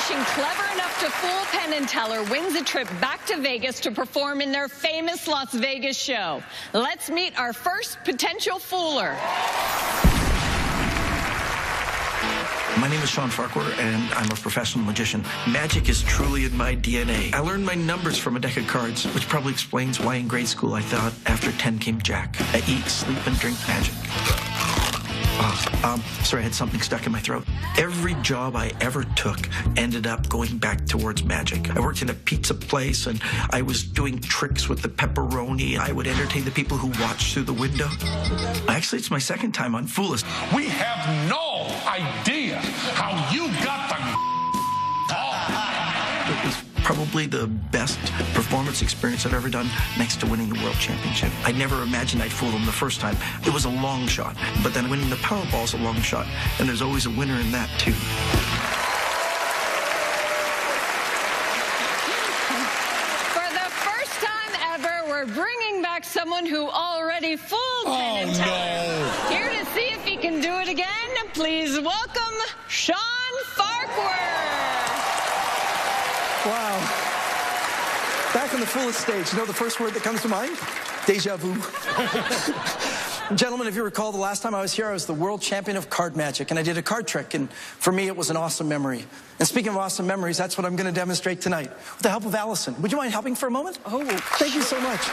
magician clever enough to fool Penn Teller wins a trip back to Vegas to perform in their famous Las Vegas show. Let's meet our first potential fooler. My name is Sean Farquhar, and I'm a professional magician. Magic is truly in my DNA. I learned my numbers from a deck of cards, which probably explains why in grade school I thought after 10 came Jack. I eat, sleep, and drink magic. Sorry, I had something stuck in my throat. Every job I ever took ended up going back towards magic. I worked in a pizza place, and I was doing tricks with the pepperoni. I would entertain the people who watched through the window. Actually, it's my second time on Foolist. We have no idea how you got the It was probably the best performance experience I've ever done, next to winning the World Championship. I never imagined I'd fool them the first time. It was a long shot, but then winning the Powerball's a long shot, and there's always a winner in that, too. For the first time ever, we're bringing back someone who already fooled Penn Teller. no. Here to see if he can do it again, please welcome Sean Farquhar. Wow. Back on the Foolist stage, you know the first word that comes to mind? Deja vu. Gentlemen, if you recall, the last time I was here, I was the world champion of card magic, and I did a card trick, and for me, it was an awesome memory. And speaking of awesome memories, that's what I'm going to demonstrate tonight, with the help of Allison. Would you mind helping for a moment? Oh, thank you so much.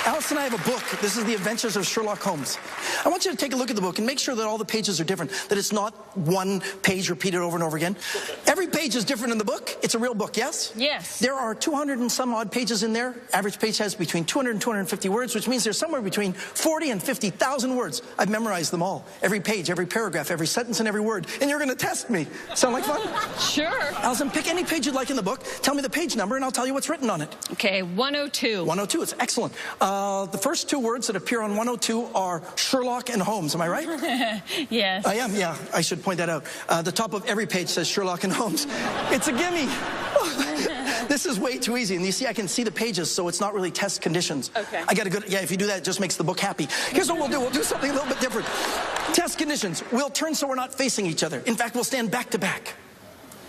Allison and I have a book. This is The Adventures of Sherlock Holmes. I want you to take a look at the book and make sure that all the pages are different, that it's not one page repeated over and over again. Every page is different in the book. It's a real book, yes? yes. There are 200 and some odd pages in there. Average page has between 200 and 250 words, which means there's somewhere between 40 and 50,000 words. I've memorized them all. Every page, every paragraph, every sentence, and every word. And you're going to test me. Sound like fun? Sure. Allison, pick any page you'd like in the book. Tell me the page number, and I'll tell you what's written on it. Okay, 102. 102, it's excellent. The first two words that appear on 102 are Sherlock and Holmes. Am I right? Yes. I am, yeah. I should point that out. The top of every page says Sherlock and Holmes. It's a gimme. This is way too easy. And you see, I can see the pages, so it's not really test conditions. Okay. I got a good, yeah, if you do that, it just makes the book happy. Here's what we'll do. We'll do something a little bit different. Test conditions. We'll turn so we're not facing each other. In fact, we'll stand back to back.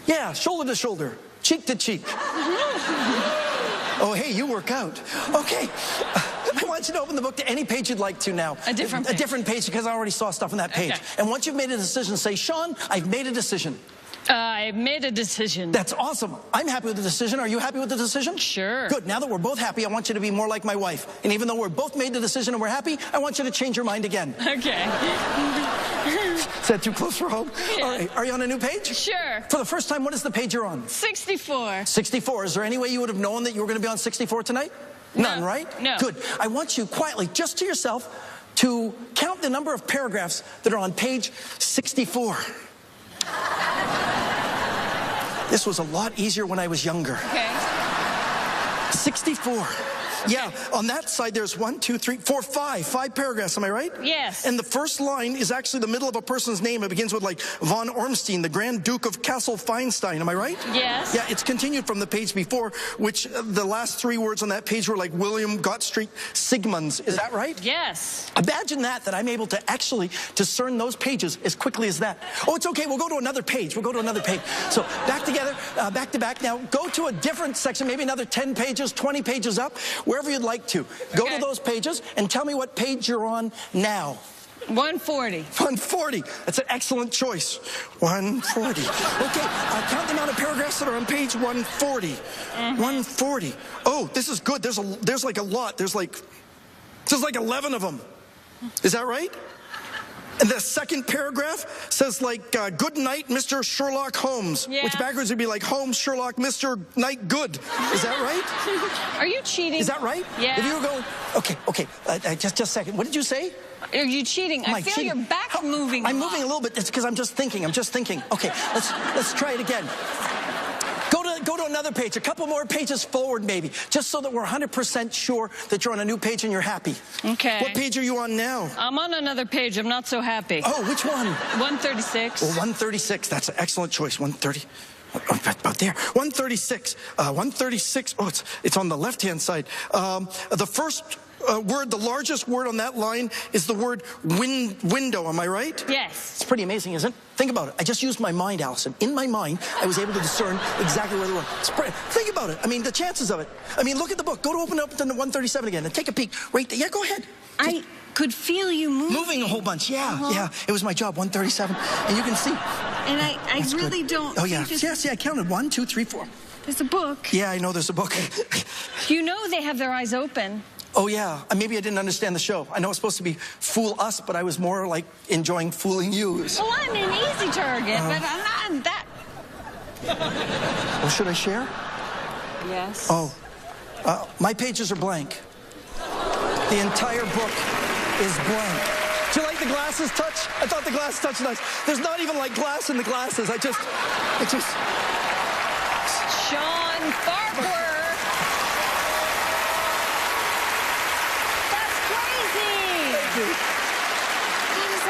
Yeah, shoulder to shoulder, cheek to cheek. Oh, hey, you work out. Okay. I want you to open the book to any page you'd like to now. A different page. A different page, because I already saw stuff on that page. Okay. And once you've made a decision, say, Sean, I've made a decision. I've made a decision. That's awesome. I'm happy with the decision. Are you happy with the decision? Sure. Good. Now that we're both happy, I want you to be more like my wife. And even though we're both made the decision and we're happy, I want you to change your mind again. Okay. Is that too close for home? Yeah. All right. Are you on a new page? Sure. For the first time, what is the page you're on? 64. 64. Is there any way you would have known that you were going to be on 64 tonight? None, right? No. Good. I want you quietly, just to yourself, to count the number of paragraphs that are on page 64. This was a lot easier when I was younger. Okay. 64. Yeah, on that side there's 1, 2, 3, 4, 5. 5 paragraphs, am I right? Yes. And the first line is actually the middle of a person's name. It begins with like von Ormstein, the Grand Duke of Castle-Feinstein, am I right? Yes. Yeah, it's continued from the page before, which the last 3 words on that page were like William Gottstreet Sigmunds. Is that right? Yes. Imagine that I'm able to actually discern those pages as quickly as that. Oh, it's okay. We'll go to another page. We'll go to another page. So back together, back to back. Now go to a different section, maybe another 10 pages, 20 pages up, wherever you'd like to. Go to those pages and tell me what page you're on now. 140. 140. That's an excellent choice. 140. Okay, count the amount of paragraphs that are on page 140. 140. Oh, this is good. There's like a lot. There's like 11 of them. Is that right? And the second paragraph says like, good night, Mr. Sherlock Holmes. Yeah. Which backwards would be like, Holmes, Sherlock, Mr. Night Good. Is that right? Are you cheating? Is that right? Yeah. If you were going, okay, just a second. What did you say? Are you cheating? I feel cheating? your back moving. I'm moving a little bit. It's because I'm just thinking. Okay, let's try it again. Go to another page, a couple more pages forward maybe, just so that we're 100% sure that you're on a new page and you're happy. Okay. What page are you on now? I'm on another page. I'm not so happy. Oh, which one? 136. Well, 136. That's an excellent choice. 130. About there. 136. 136. Oh, it's on the left-hand side. The first word, the largest word on that line is the word window. Am I right? Yes. It's pretty amazing, isn't it? Think about it. I just used my mind, Allison. In my mind, I was able to discern exactly where they were. Think about it. I mean, the chances of it. I mean, look at the book. Go to open up to the 137 again and take a peek. Right there. Yeah, go ahead. I could feel you moving. Moving a whole bunch. Yeah, yeah. It was my job, 137. And you can see. And I really good. don't. Oh, yeah. Yes, I counted. 1, 2, 3, 4. There's a book. Yeah, I know there's a book. You know they have their eyes open. Oh, yeah. Maybe I didn't understand the show. I know it's supposed to be fool us, but I was more like enjoying fooling you. Well, I'm an easy target, but I'm not that. Well, should I share? Yes. Oh, my pages are blank. The entire book is blank. Do you like the glasses touch? I thought the glass touched nice. There's not even like glass in the glasses. It just... Sean Farquhar. That's crazy. Thank you. That is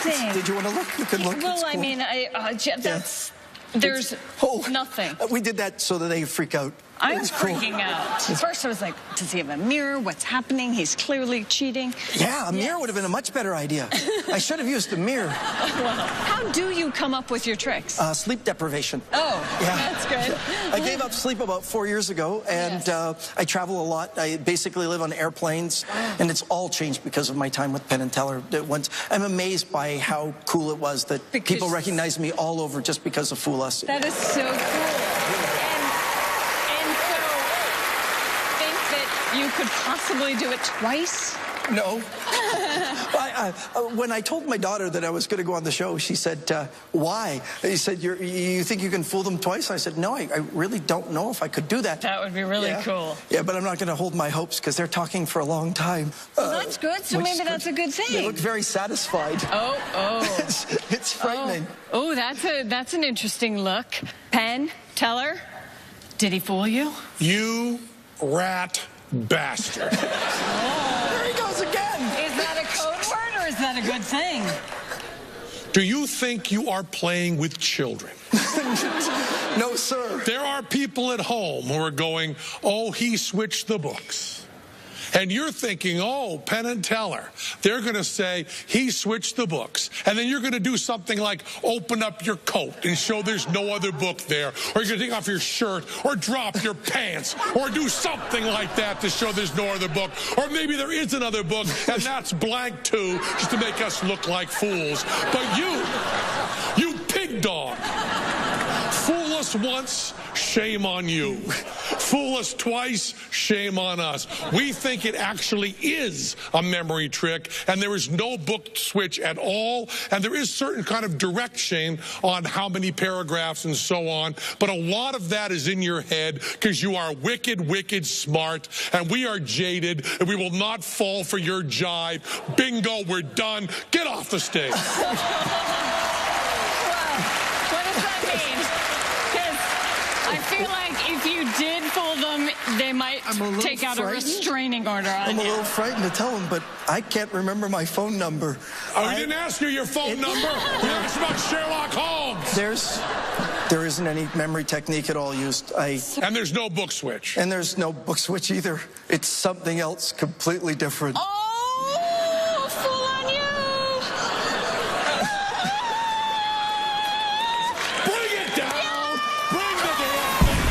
amazing. Did you want to look? You can look. Well, It's cool. I mean, that's... There's nothing. We did that so that they freak out. I'm freaking out. First, I was like, does he have a mirror? What's happening? He's clearly cheating. Yeah, a mirror would have been a much better idea. I should have used a mirror. Well, how do you come up with your tricks? Sleep deprivation. Oh, yeah. That's good. I gave up sleep about 4 years ago, and I travel a lot. I basically live on airplanes, and it's all changed because of my time with Penn Teller. I'm amazed by how cool it was that people recognize me all over just because of Fool Us. That is so cool. You could possibly do it twice? No. When I told my daughter that I was going to go on the show, she said, why? He said, you think you can fool them twice? I said, no, I really don't know if I could do that. That would be really cool. Yeah, but I'm not going to hold my hopes because they're talking for a long time. Well, that's good. So maybe that's a good thing. They look very satisfied. Oh. It's frightening. Oh, that's an interesting look. Penn Teller, did he fool you? You rat bastard. There he goes again. Is that a code word or is that a good thing? Do you think you are playing with children? No, sir. There are people at home who are going, oh, he switched the books. And you're thinking, oh, Penn and Teller, they're going to say he switched the books. And then you're going to do something like open up your coat and show there's no other book there. Or you're going to take off your shirt or drop your pants or do something like that to show there's no other book. Or maybe there is another book and that's blank too, just to make us look like fools. But you pig dog, fool us once, shame on you. Fool us twice, shame on us. We think it actually is a memory trick, and there is no book switch at all, and there is certain kind of direction on how many paragraphs and so on, but a lot of that is in your head because you are wicked, wicked smart, and we are jaded, and we will not fall for your jive. Bingo, we're done. Get off the stage. I feel like if you did fool them, they might take out a restraining order on you. I'm a little frightened to tell them, but I can't remember my phone number. Oh, we didn't ask you your phone number. We asked about Sherlock Holmes. There isn't any memory technique at all used. And there's no book switch. And there's no book switch either. It's something else completely different. Oh, fool on you! Bring it down! Bring the damn thing!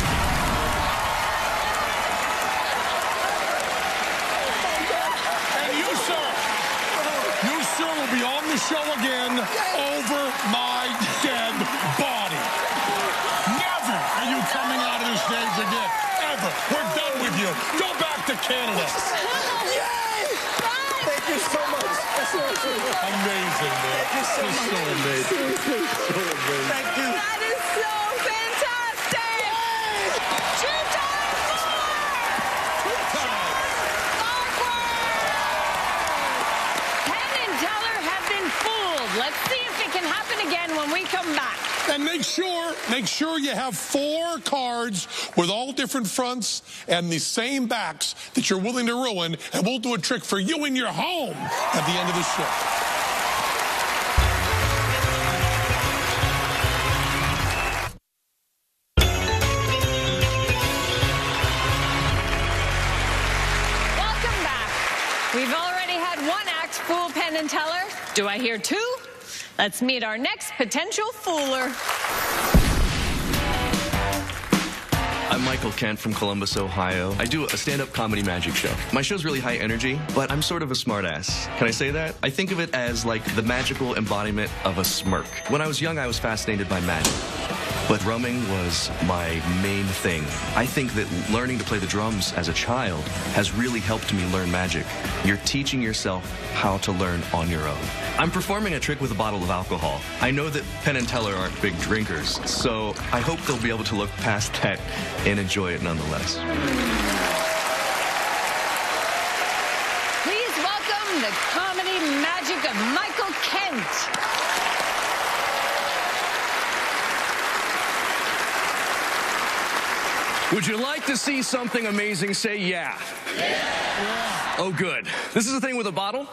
And you, sir, will be on the show again over my dead body. Never are you coming out of the stage again. Ever. We're done with you. Go back to Canada. Yay! Thank you so much. Amazing, man. Thank you so much. So amazing. Seriously. So amazing. Thank you. That is so fantastic! Two times more! Penn and Teller have been fooled. Let's see if it can happen again when we come back. And make sure you have 4 cards with all different fronts and the same backs that you're willing to ruin, and we'll do a trick for you in your home at the end of the show. Do I hear 2? Let's meet our next potential fooler. I'm Michael Kent from Columbus, Ohio. I do a stand-up comedy magic show. My show's really high energy, but I'm sort of a smartass. Can I say that? I think of it as like the magical embodiment of a smirk. When I was young, I was fascinated by magic, but drumming was my main thing. I think that learning to play the drums as a child has really helped me learn magic. You're teaching yourself how to learn on your own. I'm performing a trick with a bottle of alcohol. I know that Penn and Teller aren't big drinkers, so I hope they'll be able to look past that and enjoy it nonetheless. Please welcome the comedy magic of Michael Kent. Would you like to see something amazing? Say yeah. Yeah. Oh, good. This is the thing with a bottle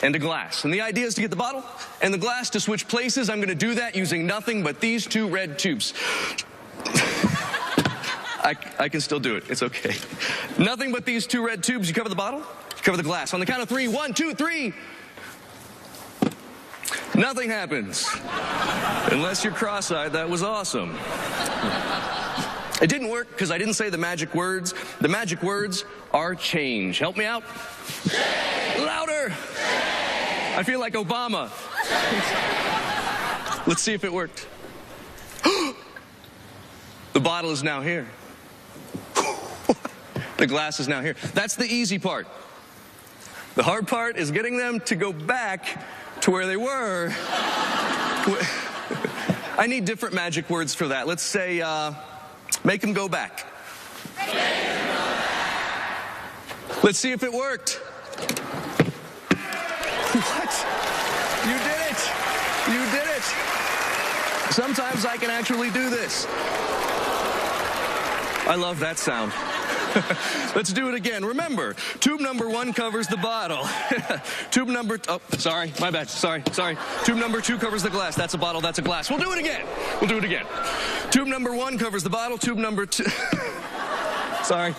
and a glass. And the idea is to get the bottle and the glass to switch places. I'm going to do that using nothing but these 2 red tubes. I can still do it. It's okay. Nothing but these 2 red tubes. You cover the bottle, you cover the glass. On the count of 3, 1, 2, 3. Nothing happens. Unless you're cross-eyed, that was awesome. It didn't work because I didn't say the magic words. The magic words are change. Help me out. Louder. I feel like Obama. Let's see if it worked. The bottle is now here. The glass is now here. That's the easy part. The hard part is getting them to go back to where they were. I need different magic words for that. Let's say, make them go back. Let's see if it worked. What? You did it. You did it. Sometimes I can actually do this. I love that sound. Let's do it again. Remember, tube number 1 covers the bottle. Oh, sorry, my bad. Sorry. Tube number 2 covers the glass. That's a bottle, that's a glass. We'll do it again. Tube number 1 covers the bottle. Tube number 2... Sorry.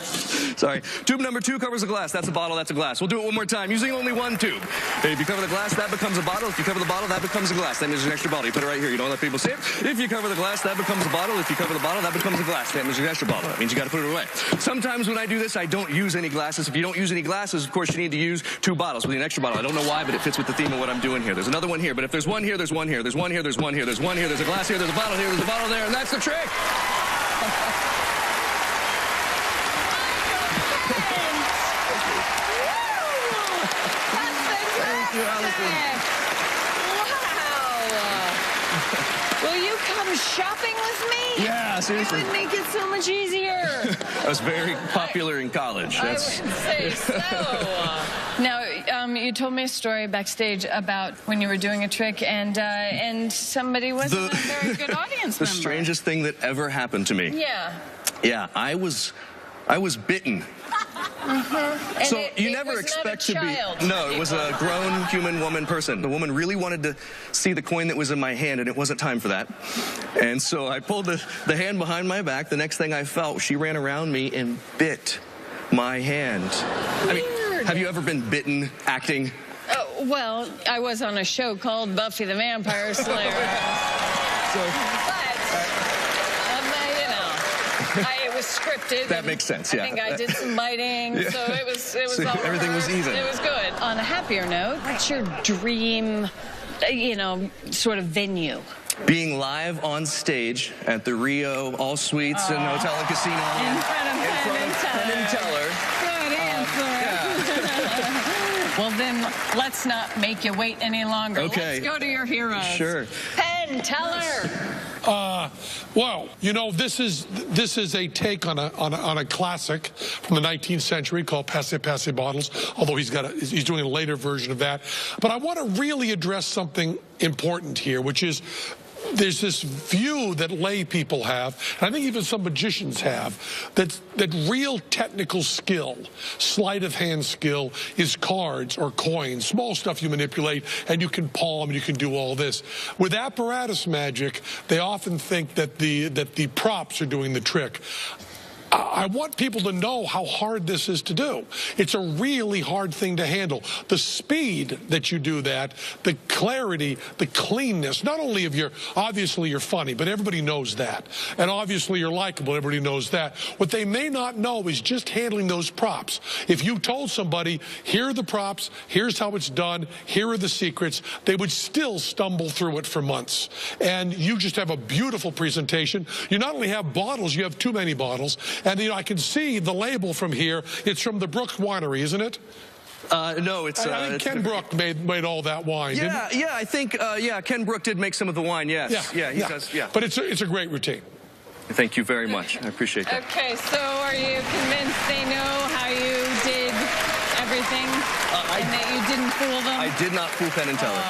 Tube number 2 covers the glass. That's a bottle, that's a glass. We'll do it one more time, using only 1 tube. If you cover the glass, that becomes a bottle. If you cover the bottle, that becomes a glass. That means there's an extra bottle. You put it right here. You don't let people see it. If you cover the glass, that becomes a bottle. If you cover the bottle, that becomes a glass. That means there's an extra bottle. That means you got to put it away. Sometimes when I do this, I don't use any glasses. If you don't use any glasses, of course, you need to use 2 bottles with an extra bottle. I don't know why, but it fits with the theme of what I'm doing here. There's another one here, but if there's one here, there's one here. There's one here, there's one here, there's one here, there's a glass here, there's a bottle here, there's a bottle there, and that's the trick. Wow. Will you come shopping with me? Yeah, seriously. It would make it so much easier. I was very popular in college. I would say so. Now, you told me a story backstage about when you were doing a trick and somebody wasn't a very good audience member. The strangest thing that ever happened to me. Yeah. Yeah, I was bitten. Mm-hmm. So you never expect to be. No, it was a grown human woman person. The woman really wanted to see the coin that was in my hand, and it wasn't time for that. And so I pulled the hand behind my back. The next thing I felt, she ran around me and bit my hand. Weird. I mean, have you ever been bitten acting? Well, I was on a show called Buffy the Vampire Slayer. It was scripted. That makes sense, yeah. I think I did some biting, yeah. So it was so all everything was even. It was good. On a happier note, what's your dream, sort of venue? Being live on stage at the Rio All Suites and Hotel and Casino. In front of Penn Teller. Good answer. Well, then, let's not make you wait any longer. Okay. Let's go to your heroes. Sure. Penn Teller. Well, this is a take on a classic from the 19th century called Passe Passe Bottles, although he's doing a later version of that. But I want to really address something important here, which is there's this view that lay people have, and I think even some magicians have, that real technical skill, sleight of hand skill, is cards or coins, small stuff you manipulate, and you can palm and you can do all this. With apparatus magic, they often think that the props are doing the trick. I want people to know how hard this is to do. It's a really hard thing to handle. The speed that you do that, the clarity, the cleanness, not only of obviously you're funny, but everybody knows that. And obviously you're likable, everybody knows that. What they may not know is just handling those props. If you told somebody, here are the props, here's how it's done, here are the secrets, they would still stumble through it for months. And you just have a beautiful presentation. You not only have bottles, you have too many bottles. And, you know, I can see the label from here. It's from the Brook Winery, isn't it? No, it's... I think Ken Brook made all that wine, yeah, didn't he? Yeah, I think, Ken Brook did make some of the wine, yes. Yeah, he does, yeah. But it's a great routine. Thank you very much. I appreciate that. Okay, so are you convinced they know how you did everything and that you didn't fool them? I did not fool Penn Teller.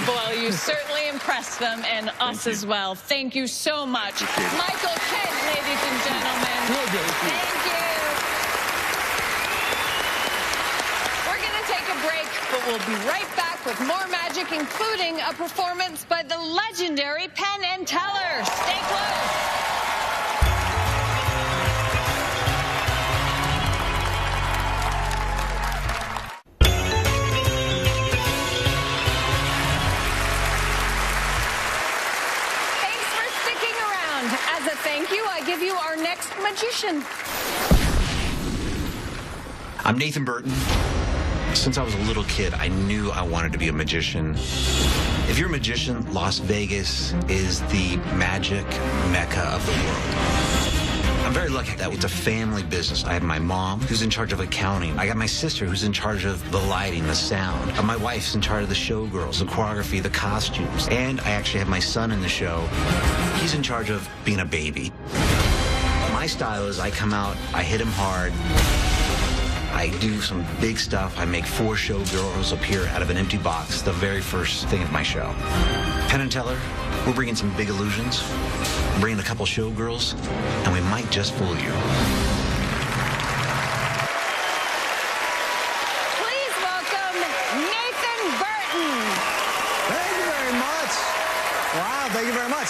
Well, you certainly impressed them and us as well. Thank you so much. Michael Kent, ladies and gentlemen. Real good. Thank you. We're going to take a break, but we'll be right back with more magic, including a performance by the legendary Penn Teller. Stay close. As a thank you, I give you our next magician. I'm Nathan Burton. Since I was a little kid, I knew I wanted to be a magician. If you're a magician, Las Vegas is the magic mecca of the world. I'm very lucky that it's a family business. I have my mom, who's in charge of accounting. I got my sister, who's in charge of the lighting, the sound. And my wife's in charge of the showgirls, the choreography, the costumes. And I actually have my son in the show. He's in charge of being a baby. My style is I come out, I hit him hard. I do some big stuff. I make 4 showgirls appear out of an empty box, the very first thing of my show. Penn Teller, we're bringing some big illusions, bringing a couple showgirls, and we might just fool you. Please welcome Nathan Burton. Thank you very much. Wow, thank you very much.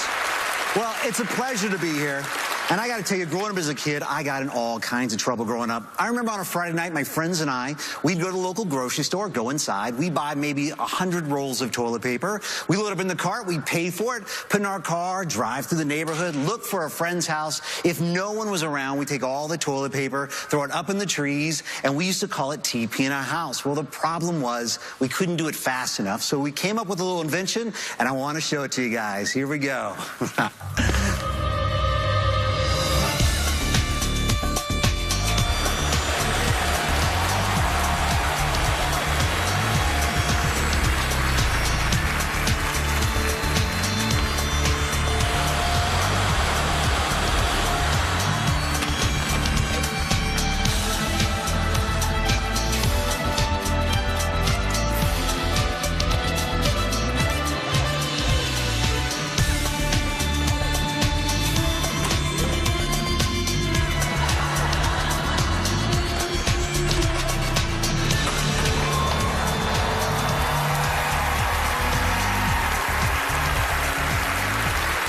Well, it's a pleasure to be here. And I got to tell you, growing up as a kid, I got in all kinds of trouble growing up. I remember on a Friday night, my friends and I, we'd go to the local grocery store, go inside. We'd buy maybe 100 rolls of toilet paper. We load up in the cart. We'd pay for it, put in our car, drive through the neighborhood, look for a friend's house. If no one was around, we'd take all the toilet paper, throw it up in the trees, and we used to call it TP in our house. Well, the problem was we couldn't do it fast enough, so we came up with a little invention, and I want to show it to you guys. Here we go.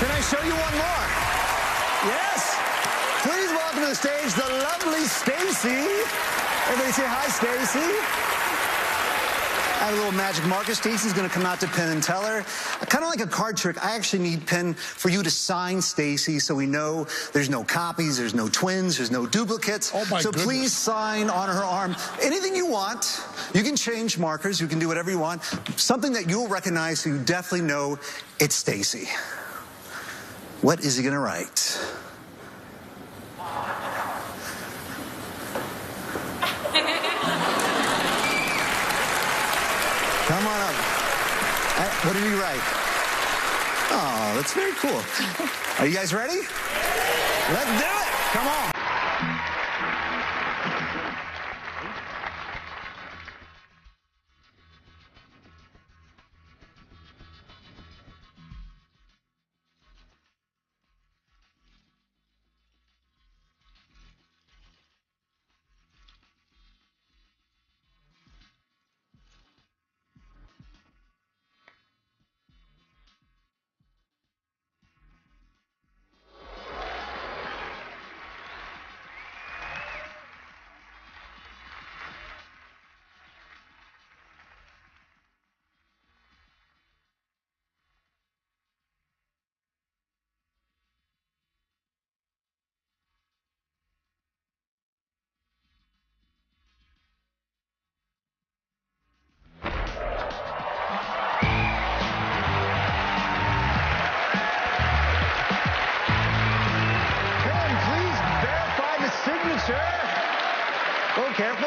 Can I show you one more? Yes. Please welcome to the stage the lovely Stacy. Everybody say hi, Stacy. I have a little magic marker. Stacy's going to come out to Penn and Teller. Kind of like a card trick. I actually need Penn for you to sign Stacy so we know there's no copies, there's no twins, there's no duplicates. Oh my so goodness. Please sign on her arm. Anything you want. You can change markers. You can do whatever you want. Something that you'll recognize so you definitely know it's Stacy. What is he going to write? Come on up. What did he write? Oh, that's very cool. Are you guys ready? Let's do it. Come on.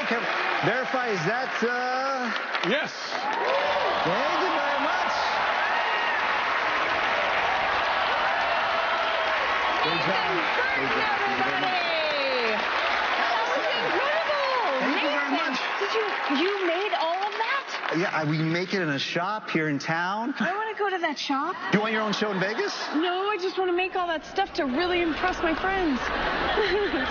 Okay, verify, is that, Yes. Thank you very much. Great job. Great job. Thank you very much. That was incredible. Thank you very much. You made all of that? Yeah, we make it in a shop here in town. I want to go to that shop. You want your own show in Vegas? No, I just want to make all that stuff to really impress my friends.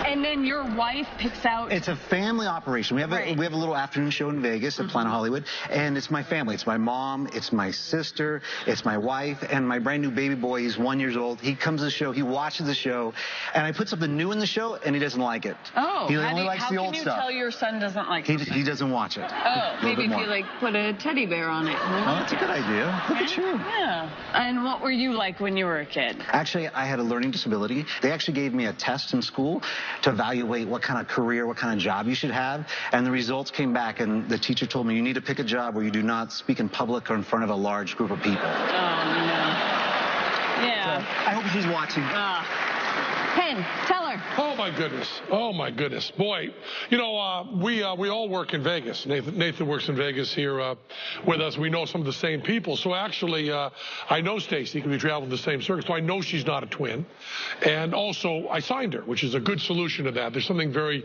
And then your wife picks out... It's a family operation. We have a little afternoon show in Vegas at Planet Hollywood, and it's my family. It's my mom, it's my sister, it's my wife, and my brand new baby boy. He's 1 year old. He comes to the show, he watches the show, and I put something new in the show, and he doesn't like it. Oh, he only likes the old stuff. How can you tell your son doesn't like it? He doesn't watch it. Oh, maybe if you like put a teddy bear on it. Oh, that's a good idea. Look at you. Yeah. And what were you like when you were a kid? Actually, I had a learning disability. They actually gave me a test in school to evaluate what kind of career, what kind of job you should have. And the results came back, and the teacher told me, you need to pick a job where you do not speak in public or in front of a large group of people. Oh, no. Yeah. So, I hope she's watching. Penn Teller. Oh, my goodness. Oh, my goodness. Boy, you know, we all work in Vegas. Nathan works in Vegas here with us. We know some of the same people. So actually, I know Stacy because we travel the same circuit. So I know she's not a twin. And also, I signed her, which is a good solution to that. There's something very,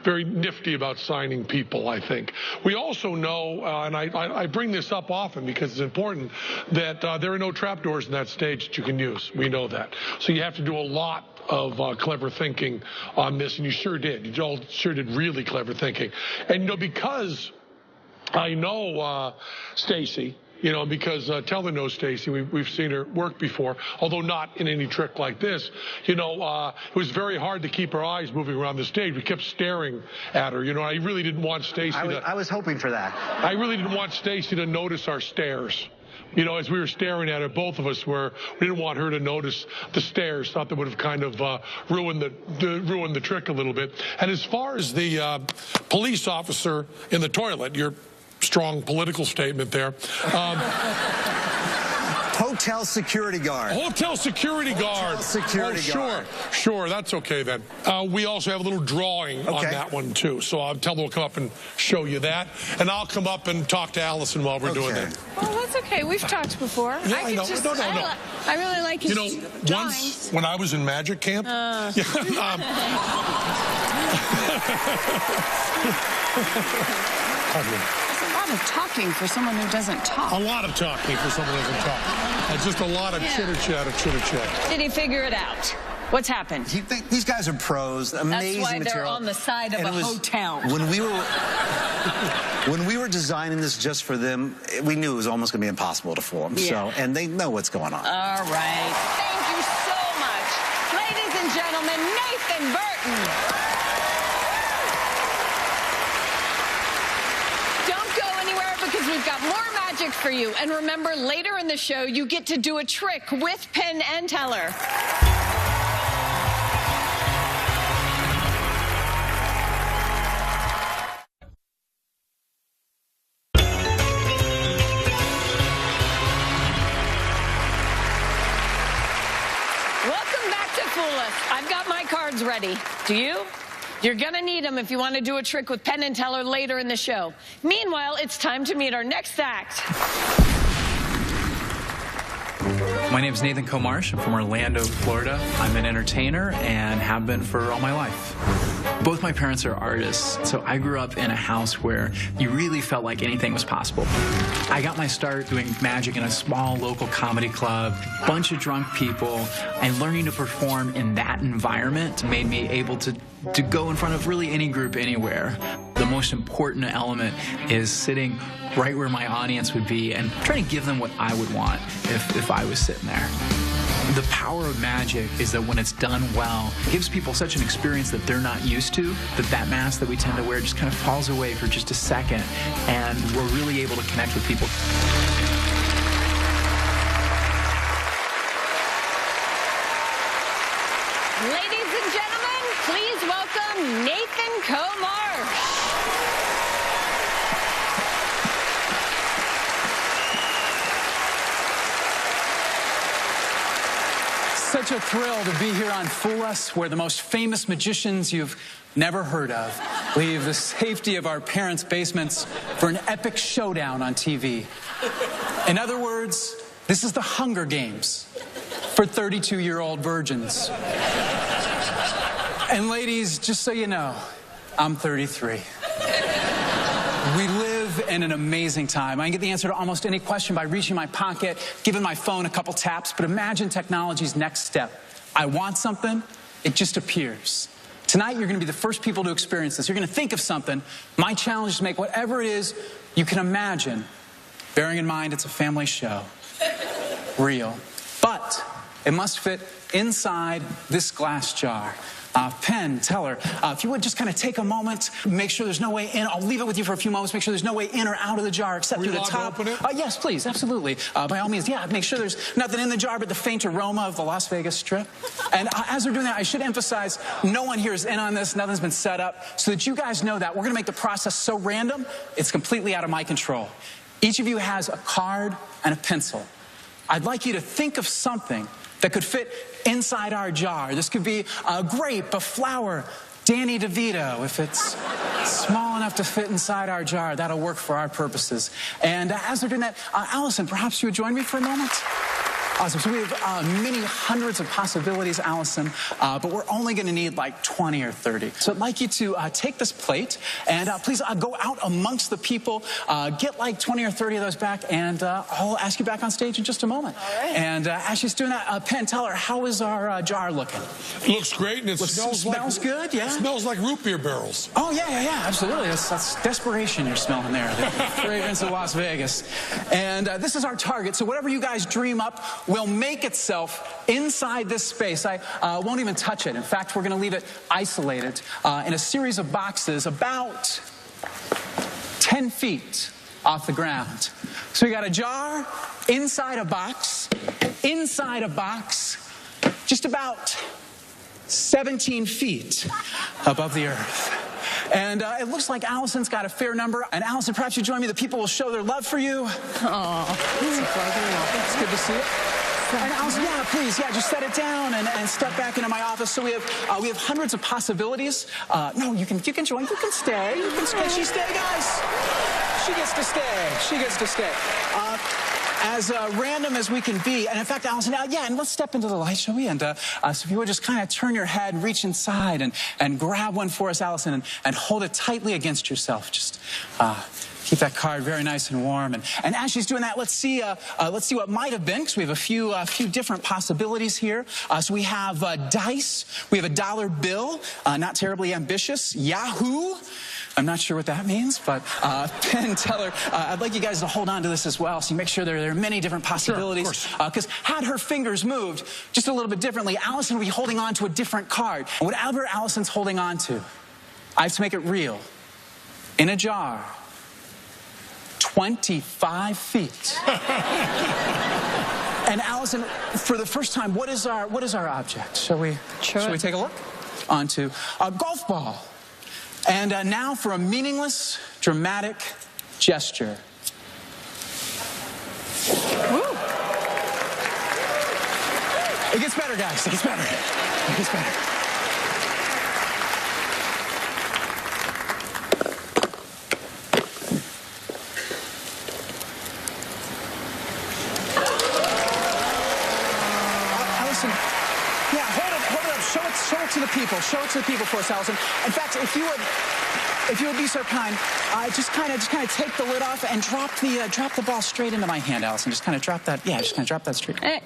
very nifty about signing people, I think. We also know, and I bring this up often because it's important, that there are no trapdoors in that stage that you can use. We know that. So you have to do a lot of clever thinking on this, and you sure did. You all sure did really clever thinking. And, you know, because I know Stacy, you know, because Teller knows Stacy. We've seen her work before, although not in any trick like this. You know, it was very hard to keep her eyes moving around the stage. We kept staring at her. You know, I really didn't want Stacy I was hoping for that. I really didn't want Stacy to notice our stares. You know, as we were staring at her, both of us we didn't want her to notice the stares. Thought that would have kind of ruined the trick a little bit. And as far as the police officer in the toilet, your strong political statement there. Hotel security guard. Hotel security guard. Security guard. Sure, that's okay then. We also have a little drawing on that one too. So I'll tell them we'll come up and show you that, and I'll come up and talk to Allison while we're doing that. Well, that's okay. We've talked before. Yeah, I know. No. I really like his drawings. Once when I was in magic camp. That's a lot of talking for someone who doesn't talk. A lot of talking for someone who doesn't talk. It's just a lot of chitter-chatter. Did he figure it out? What's happened? These guys are pros. Amazing That's why material. they're on the side of a hotel. When we were designing this just for them, we knew it was almost going to be impossible to form. Yeah. So, and they know what's going on. All right. Thank you so much. Ladies and gentlemen, Nathan Burton. Don't go anywhere because we've got more magic for you. And remember, later in the show, you get to do a trick with Penn and Teller. I've got my cards ready. Do you? You're going to need them if you want to do a trick with Penn and Teller later in the show. Meanwhile, it's time to meet our next act. My name is Nathan Comarsh. I'm from Orlando, Florida. I'm an entertainer and have been for all my life. Both my parents are artists, so I grew up in a house where you really felt like anything was possible. I got my start doing magic in a small local comedy club, bunch of drunk people, and learning to perform in that environment made me able to go in front of really any group anywhere. The most important element is sitting right where my audience would be and trying to give them what I would want if I was sitting there. The power of magic is that when it's done well, it gives people such an experience that they're not used to, that mask that we tend to wear just kind of falls away for just a second, and we're really able to connect with people. Ladies and gentlemen, please welcome Nathan Comarsh. Such a thrill to be here on Fool Us, where the most famous magicians you've never heard of leave the safety of our parents' basements for an epic showdown on TV. In other words, this is the Hunger Games for 32-year-old virgins. And ladies, just so you know, I'm 33. We live in an amazing time. I can get the answer to almost any question by reaching my pocket, giving my phone a couple taps, but imagine technology's next step. I want something, it just appears. Tonight, you're going to be the first people to experience this. You're going to think of something. My challenge is to make whatever it is you can imagine, bearing in mind it's a family show. Real. But it must fit inside this glass jar. Penn Teller, if you would just kind of take a moment, make sure there's no way in. I'll leave it with you for a few moments. Make sure there's no way in or out of the jar except through the top. Open it? Yes, please, absolutely. By all means, yeah, make sure there's nothing in the jar but the faint aroma of the Las Vegas Strip. And as we're doing that, I should emphasize, no one here is in on this. Nothing's been set up. So that you guys know that we're going to make the process so random, it's completely out of my control. Each of you has a card and a pencil. I'd like you to think of something that could fit inside our jar. This could be a grape, a flower, Danny DeVito. If it's small enough to fit inside our jar, that'll work for our purposes. And as they're doing that, Allison, perhaps you would join me for a moment? Awesome. So we have many hundreds of possibilities, Allison, but we're only going to need like 20 or 30. So I'd like you to take this plate and please go out amongst the people, get like 20 or 30 of those back, and I'll ask you back on stage in just a moment. All right. And as she's doing that, Penn Teller, how is our jar looking? It looks great, and it smells good, yeah? It smells like root beer barrels. Oh, yeah, absolutely. That's desperation you're smelling there, the fragrance of Las Vegas. And this is our target, so whatever you guys dream up will make itself inside this space. I won't even touch it. In fact, we're going to leave it isolated in a series of boxes about 10 feet off the ground. So we got a jar inside a box, just about 17 feet above the earth. And it looks like Allison's got a fair number. And Allison, perhaps you join me. The people will show their love for you. Oh, it's good to see it. And Allison, yeah, please, just set it down and step back into my office. So we have hundreds of possibilities. No, you can join. You can stay. Can she stay, guys? She gets to stay. As random as we can be, and in fact, Allison, and let's step into the light, shall we? And so if you would just kind of turn your head, reach inside, and grab one for us, Allison, and hold it tightly against yourself. Just keep that card very nice and warm. And as she's doing that, let's see what might have been, because we have a few different possibilities here. So we have dice, we have a dollar bill, not terribly ambitious, Yahoo. I'm not sure what that means, but Penn Teller, I'd like you guys to hold on to this as well, so you make sure there are many different possibilities. Because had her fingers moved just a little bit differently, Allison would be holding on to a different card. And whatever Allison's holding on to, I have to make it real. In a jar, 25 feet. And Allison, for the first time, what is our object? Shall we take a look? Onto a golf ball. And now for a meaningless, dramatic gesture. Woo. It gets better, guys. It gets better. Allison, hold it up. Show it to the people. Show it to the people for us, Allison. In fact, if you would be so kind, just kind of take the lid off and drop the ball straight into my hand, Allison. Just kind of drop that. Yeah, just kind of drop that straight. Hey.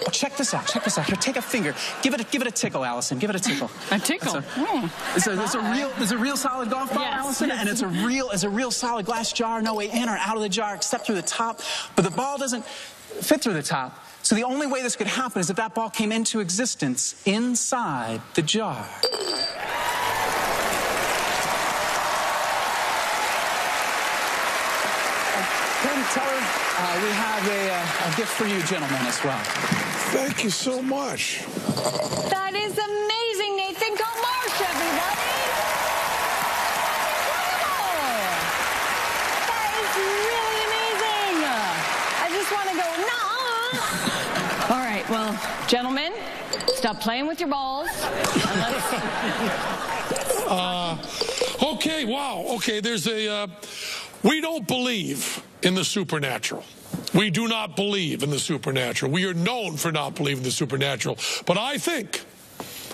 Oh, check this out. Here, take a finger. Give it a tickle, Allison. Give it a tickle. A tickle. It's a real solid golf ball, yes, Allison, yes. And it's a real solid glass jar. No way in or out of the jar except through the top. But the ball doesn't fit through the top. So the only way this could happen is if that ball came into existence inside the jar. Penn Teller, we have a gift for you gentlemen as well. Thank you so much. That is amazing, Nathan Comarsh, everybody. Wow. That is really amazing. I just want to go, nah. All right, well, gentlemen, Stop playing with your balls. Okay, wow. Okay, there's a... we don't believe in the supernatural. We do not believe in the supernatural. We are known for not believing in the supernatural. But I think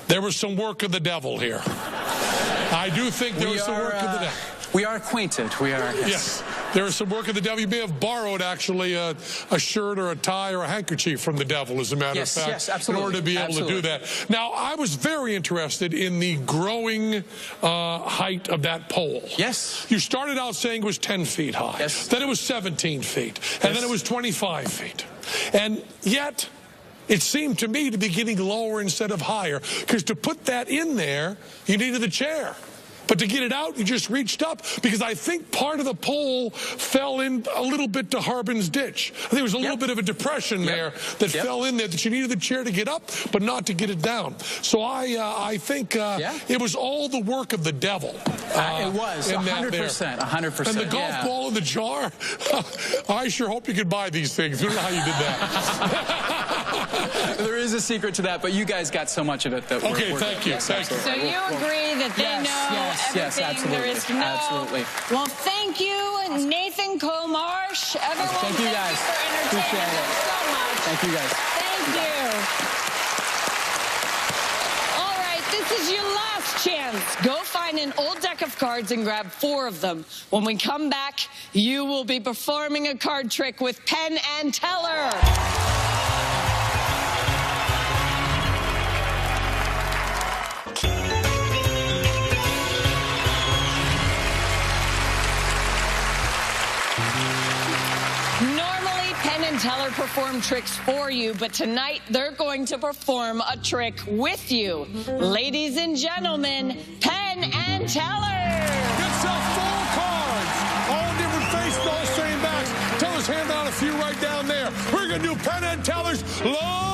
there was some work of the devil here. I do think there was some work of the devil. We are acquainted. We are, yes. There is some work of the devil. You may have borrowed, actually, a shirt or a tie or a handkerchief from the devil, as a matter of fact. Yes, absolutely. In order to be able to do that. Now, I was very interested in the growing height of that pole. Yes. You started out saying it was 10 feet high. Yes. Then it was 17 feet. And then it was 25 feet. And yet... it seemed to me to be getting lower instead of higher, because to put that in there, you needed the chair. But to get it out, you just reached up, because I think part of the pole fell in a little bit to Harbin's ditch. I think there was a little bit of a depression there that fell in there, that you needed the chair to get up, but not to get it down. So I think it was all the work of the devil. It was, 100%, 100%. And the golf ball in the jar, I sure hope you could buy these things. I don't know how you did that. There is a secret to that, but you guys got so much of it that okay, thank you. So you agree that they know everything absolutely. there is to know? Absolutely. Well, thank you, Nathan Comarsh. Everyone, thank you guys. For Appreciate entertaining it. us so much. Thank you guys. Thank you. All right, this is your last chance. Go find an old deck of cards and grab 4 of them. When we come back, you will be performing a card trick with Penn and Teller. Normally, Penn and Teller perform tricks for you, but tonight they're going to perform a trick with you. Ladies and gentlemen, Penn and Teller. It's a 4 cards. All different faces, all same backs. Teller's handing out a few right down there. We're going to do Penn and Teller's love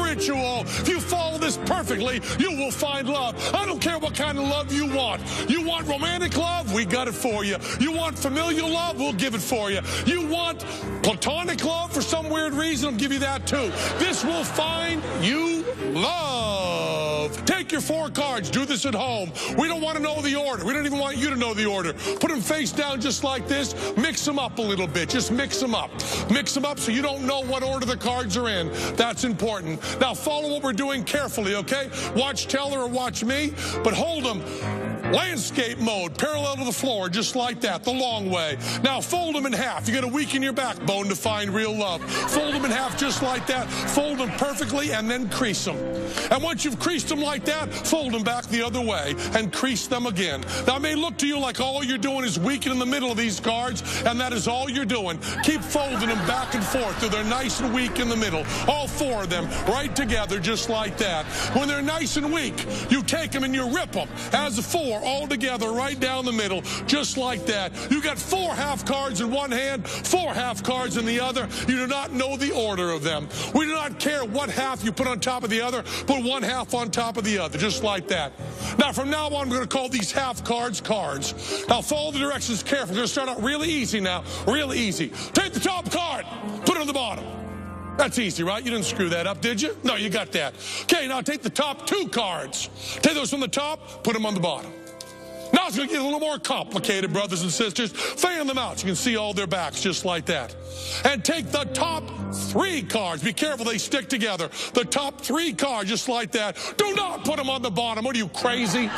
ritual. If you follow this perfectly, you will find love. I don't care what kind of love you want. You want romantic love? We got it for you. You want familial love? We'll give it for you. You want platonic love for some weird reason? I'll give you that too. This will find you love. Take your 4 cards. Do this at home. We don't want to know the order. We don't even want you to know the order. Put them face down just like this. Mix them up a little bit. Just mix them up. Mix them up so you don't know what order the cards are in. That's important. Now follow what we're doing carefully, okay? Watch Teller or watch me, but hold them landscape mode, parallel to the floor, just like that, the long way. Now fold them in half. You got to weaken your backbone to find real love. Fold them in half just like that. Fold them perfectly and then crease them. And once you've creased them like that, fold them back the other way and crease them again. Now it may look to you like all you're doing is weakening the middle of these cards, and that is all you're doing. Keep folding them back and forth till they're nice and weak in the middle. All 4 of them right together just like that. When they're nice and weak, you take them and you rip them as a 4 all together right down the middle, just like that. You got 4 half cards in one hand, 4 half cards in the other. You do not know the order of them. We do not care what half you put on top of the other. Put 1 half on top of the other, just like that. Now, from now on, I'm going to call these half cards cards. Now, follow the directions carefully. We're going to start out really easy now, really easy. Take the top card, put it on the bottom. That's easy, right? You didn't screw that up, did you? No, you got that. Okay, now take the top 2 cards. Take those from the top, put them on the bottom. Now it's going to get a little more complicated, brothers and sisters. Fan them out so you can see all their backs just like that. And take the top 3 cards. Be careful, they stick together. The top 3 cards just like that. Do not put them on the bottom. What are you, crazy?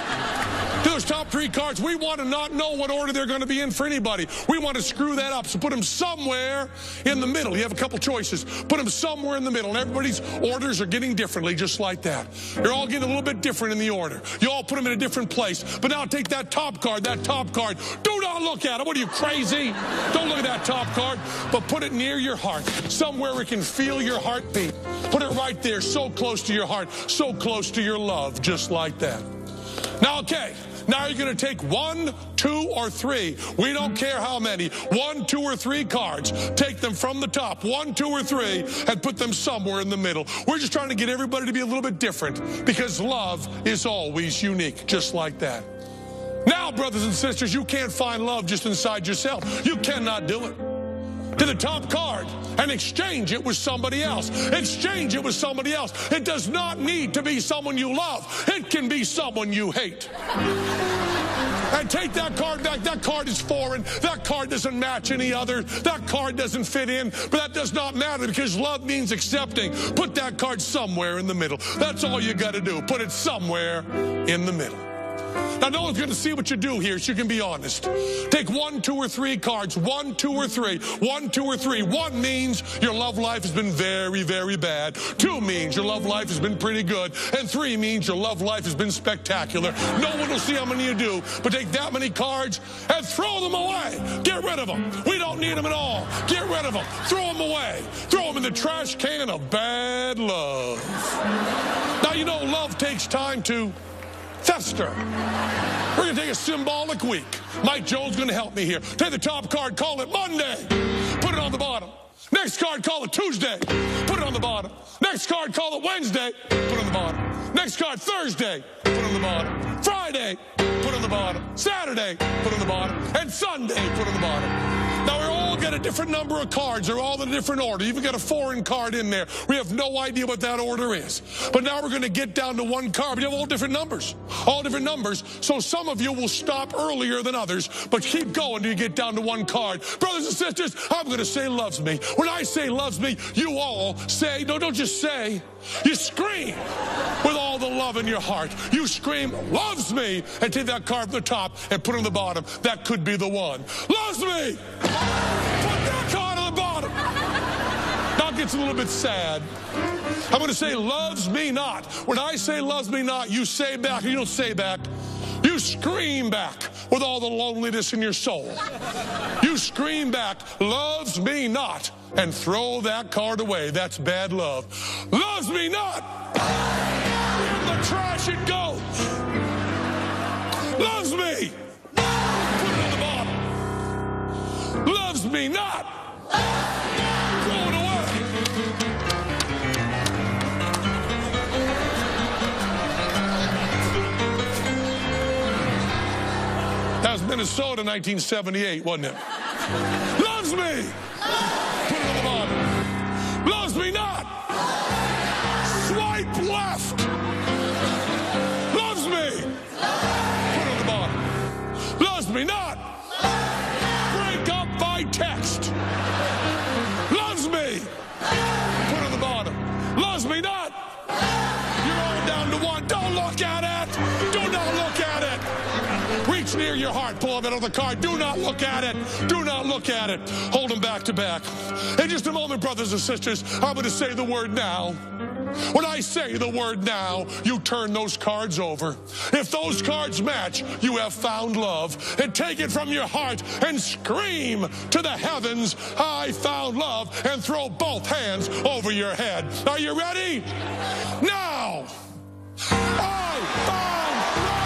Those top 3 cards, we want to not know what order they're going to be in for anybody. We want to screw that up. So put them somewhere in the middle. You have a couple choices. Put them somewhere in the middle. And everybody's orders are getting differently just like that. You're all getting a little bit different in the order. You all put them in a different place. But now take that top card. Do not look at it. What are you, crazy? Don't look at that top card, but put it near your heart, somewhere we can feel your heartbeat. Put it right there, so close to your heart, so close to your love, just like that. Now, okay. Now you're going to take 1, 2, or 3. We don't care how many. 1, 2, or 3 cards. Take them from the top, 1, 2, or 3, and put them somewhere in the middle. We're just trying to get everybody to be a little bit different, because love is always unique, just like that. Now, brothers and sisters, you can't find love just inside yourself. You cannot do it. to the top card and exchange it with somebody else. Exchange it with somebody else. It does not need to be someone you love. It can be someone you hate. And take that card back. That card is foreign. That card doesn't match any other. That card doesn't fit in. But that does not matter because love means accepting. Put that card somewhere in the middle. That's all you got to do. Put it somewhere in the middle. Now, no one's going to see what you do here, so you can be honest. Take 1, 2, or 3 cards. 1, 2, or 3. 1, 2, or 3. 1 means your love life has been very, very bad. 2 means your love life has been pretty good. And 3 means your love life has been spectacular. No one will see how many you do, but take that many cards and throw them away. Get rid of them. We don't need them at all. Get rid of them. Throw them away. Throw them in the trash can of bad love. Now, you know love takes time to fester. We're going to take a symbolic week. Mike Jones going to help me here. Take the top card, call it Monday. Put it on the bottom. Next card, call it Tuesday. Put it on the bottom. Next card, call it Wednesday. Put it on the bottom. Next card, Thursday. Put it on the bottom. Friday, put it on the bottom. Saturday, put it on the bottom. And Sunday, put it on the bottom. Now, we all get a different number of cards. They're all in a different order. You even got a foreign card in there. We have no idea what that order is. But now we're going to get down to 1 card. We have all different numbers. All different numbers. So some of you will stop earlier than others, but keep going till you get down to 1 card. Brothers and sisters, I'm going to say loves me. When I say loves me, you all say, no, don't just say. You scream with all the love in your heart. You scream, loves me, and take that card from the top and put it on the bottom. That could be the one. Loves me! Put that card on the bottom. Now it gets a little bit sad. I'm going to say, loves me not. When I say loves me not, you say back. You don't say back. You scream back with all the loneliness in your soul. You scream back, loves me not, and throw that card away. That's bad love. Loves me not. In the trash it goes. Loves me. Put it on the bottom. Loves me not. Throw it away. That was Minnesota 1978, wasn't it? Loves me. Put it on the bottom. Loves me not. Swipe left. Loves me. Put it on the bottom. Loves me not. Break up by text. Loves me. Put it on the bottom. Loves me not. You're all down to 1. Don't look at it. Do not look at it. Reach near your heart, pull up another card. Do not look at it. Do not look at it. Hold them back to back. In just a moment, brothers and sisters, I'm going to say the word now. When I say the word now, you turn those cards over. If those cards match, you have found love. And take it from your heart and scream to the heavens, I found love, and throw both hands over your head. Are you ready? Now, I found love.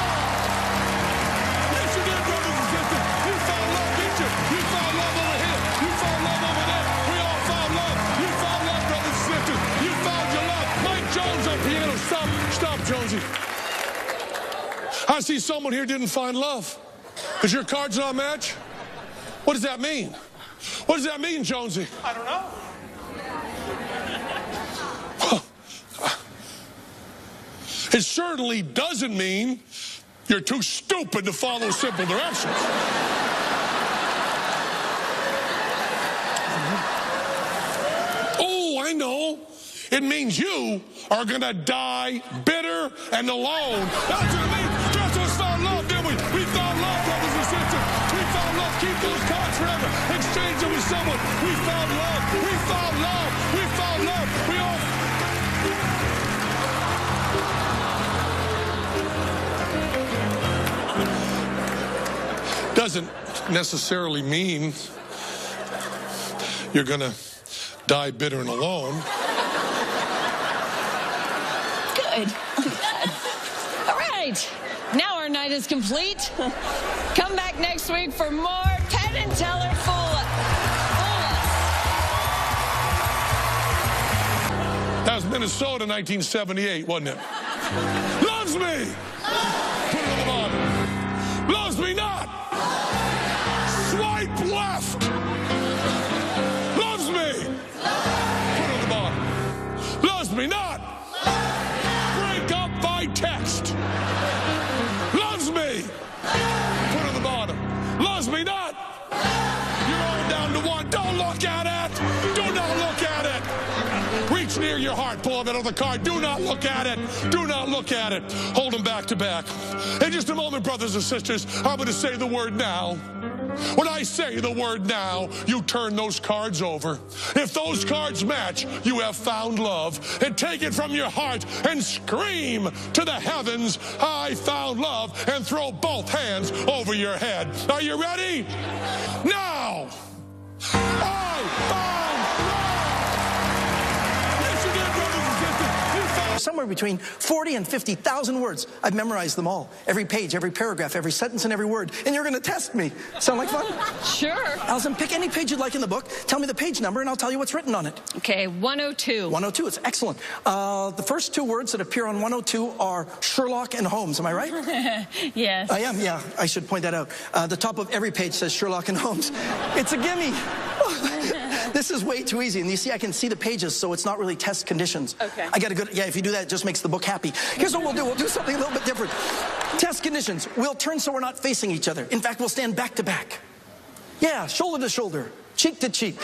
Yes, you did, brothers and sisters. You found love, didn't you? You found love over here. You found love over there. We all found love. You found love, brothers and sisters. You found your love. Mike Jones on piano. Stop, Jonesy. I see someone here didn't find love. Does your cards not match? What does that mean? What does that mean, Jonesy? I don't know. It certainly doesn't mean you're too stupid to follow simple directions. Oh, I know. It means you are going to die bitter and alone. That's what it means. That's what's found love, didn't we? We found love, brothers and sisters. We found love. Keep those cards forever. Exchange them with someone. We found love. We found love. We found love. We all... Doesn't necessarily mean you're going to die bitter and alone. Good. All right. Now our night is complete. Come back next week for more Penn and Teller Fool Us. That was Minnesota 1978, wasn't it? Loves me. Put it on the bottom. Loves me not. Swipe left. me not. Break up by text. Loves me. Put on the bottom. Loves me not. You're all down to one. Don't look at it. Do not look at it. Reach near your heart. Pull it out of the card. Do not look at it. Do not look at it. Hold them back to back. In just a moment, brothers and sisters, I'm going to say the word now. When I say the word now, you turn those cards over. If those cards match, you have found love. And take it from your heart and scream to the heavens, I found love, and throw both hands over your head. Are you ready? Now! I found love! Yes, you did, brothers and sisters. You found Somewhere between 40 and 50,000 words. I've memorized them all. Every page, every paragraph, every sentence, and every word. And you're going to test me. Sound like fun? Sure. Allison, pick any page you'd like in the book. Tell me the page number, and I'll tell you what's written on it. Okay, 102. 102, it's excellent. The first two words that appear on 102 are Sherlock and Holmes. Am I right? Yes. I am, yeah. I should point that out. The top of every page says Sherlock and Holmes. It's a gimme. This is way too easy. And you see, I can see the pages, so it's not really test conditions. Okay. I got a good, yeah, if you do that, it just makes the book happy. Here's what we'll do. We'll do something a little bit different. Test conditions. We'll turn so we're not facing each other. In fact, we'll stand back to back. Yeah, shoulder to shoulder, cheek to cheek.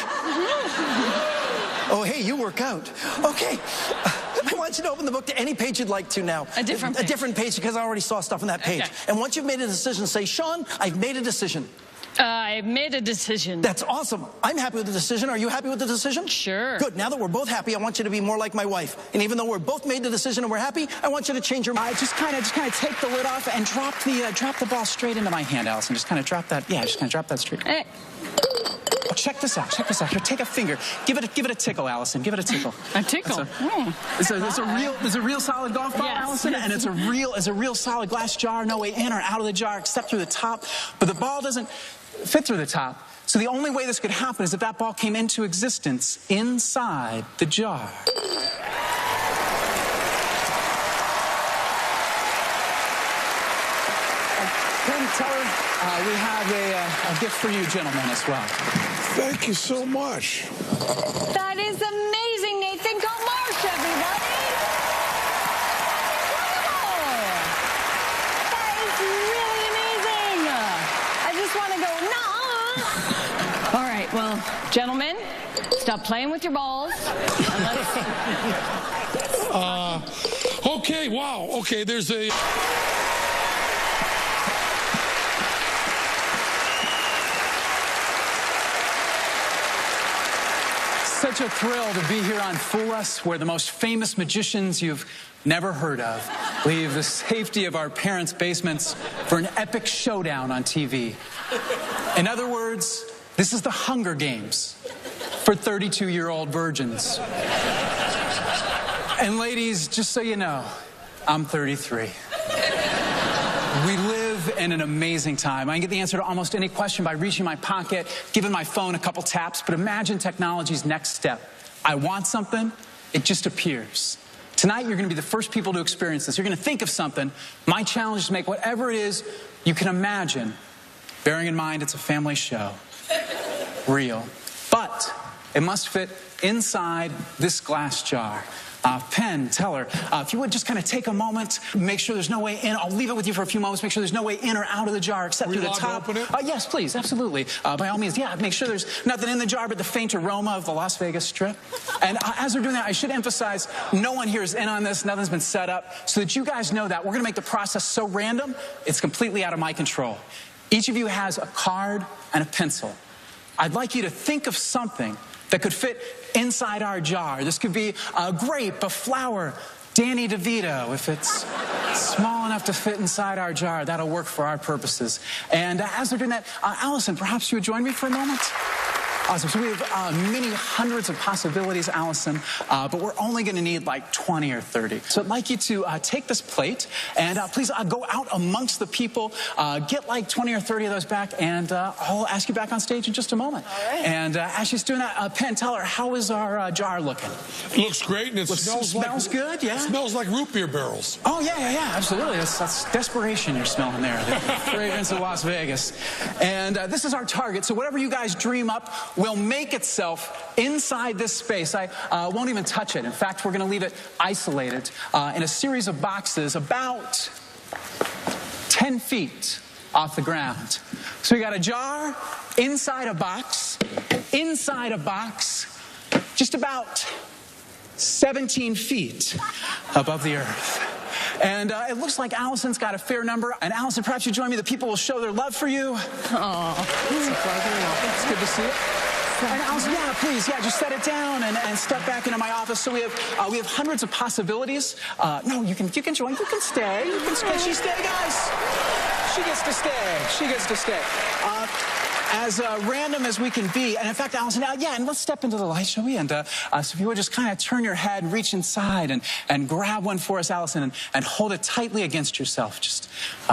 Oh, hey, you work out. Okay. I want you to open the book to any page you'd like to now. A different page. A different page, because I already saw stuff on that page. Okay. And once you've made a decision, say, Sean, I've made a decision. I've made a decision. That's awesome. I'm happy with the decision. Are you happy with the decision? Sure. Good. Now that we're both happy, I want you to be more like my wife. And even though we're both made the decision and we're happy, I want you to change your mind. Just kind of take the lid off and drop the ball straight into my hand, Allison. Just kind of drop that. Yeah, just kind of drop that straight. Hey. Oh, check this out. Check this out. Here, take a finger. Give it a tickle, Allison. Give it a tickle. A tickle. It's a real solid golf ball, Yes. Allison, and it's a real solid glass jar. No way in or out of the jar except through the top. But the ball doesn't fit through the top. So the only way this could happen is if that ball came into existence inside the jar. Penn Teller, we have a gift for you gentlemen as well. Thank you so much. That is amazing, Nathan Comarsh, everybody. Wow. That is really amazing. I just want to go, nah. All right, well, gentlemen, stop playing with your balls. And let's... Okay, wow. Okay, there's a... Such a thrill to be here on Fool Us, where the most famous magicians you've never heard of leave the safety of our parents' basements for an epic showdown on TV. In other words, this is the Hunger Games for 32-year-old virgins. And ladies, just so you know, I'm 33. We live in an amazing time. I can get the answer to almost any question by reaching my pocket, giving my phone a couple taps, but imagine technology's next step. I want something, it just appears. Tonight, you're going to be the first people to experience this. You're going to think of something. My challenge is to make whatever it is you can imagine, bearing in mind it's a family show. Real. But it must fit inside this glass jar. Penn Teller, if you would just kind of take a moment, make sure there's no way in. I'll leave it with you for a few moments. Make sure there's no way in or out of the jar except through the top. Open it? Yes, please, absolutely. By all means, yeah. Make sure there's nothing in the jar but the faint aroma of the Las Vegas Strip. And as we're doing that, I should emphasize no one here is in on this. Nothing's been set up, so that you guys know that we're going to make the process so random it's completely out of my control. Each of you has a card and a pencil. I'd like you to think of something that could fit inside our jar. This could be a grape, a flower, Danny DeVito. If it's small enough to fit inside our jar, that'll work for our purposes. And as we're doing that, Allison, perhaps you would join me for a moment? Awesome. So we have many hundreds of possibilities, Allison, but we're only going to need like 20 or 30. So I'd like you to take this plate and please go out amongst the people, get like 20 or 30 of those back, and I'll ask you back on stage in just a moment. All right. And as she's doing that, Penn Teller, how is our jar looking? It looks great, and it smells good, yeah? It smells like root beer barrels. Oh, yeah, absolutely. That's desperation you're smelling there, the fragrance of Las Vegas. And this is our target, so whatever you guys dream up, will make itself inside this space. I won't even touch it. In fact, we're going to leave it isolated in a series of boxes about 10 feet off the ground. So we got a jar inside a box, just about 17 feet above the earth. And it looks like Allison's got a fair number. And Allison, perhaps you join me. The people will show their love for you. Oh, it's a pleasure. It's good to see you. And Allison, yeah, please, yeah, just set it down and step back into my office. So we have hundreds of possibilities. No, you can join. You can stay. Can she stay, guys? She gets to stay. She gets to stay. As random as we can be. And in fact, Allison, yeah, and let's step into the light, shall we? And so if you would just kind of turn your head and reach inside and grab one for us, Allison, and hold it tightly against yourself. Just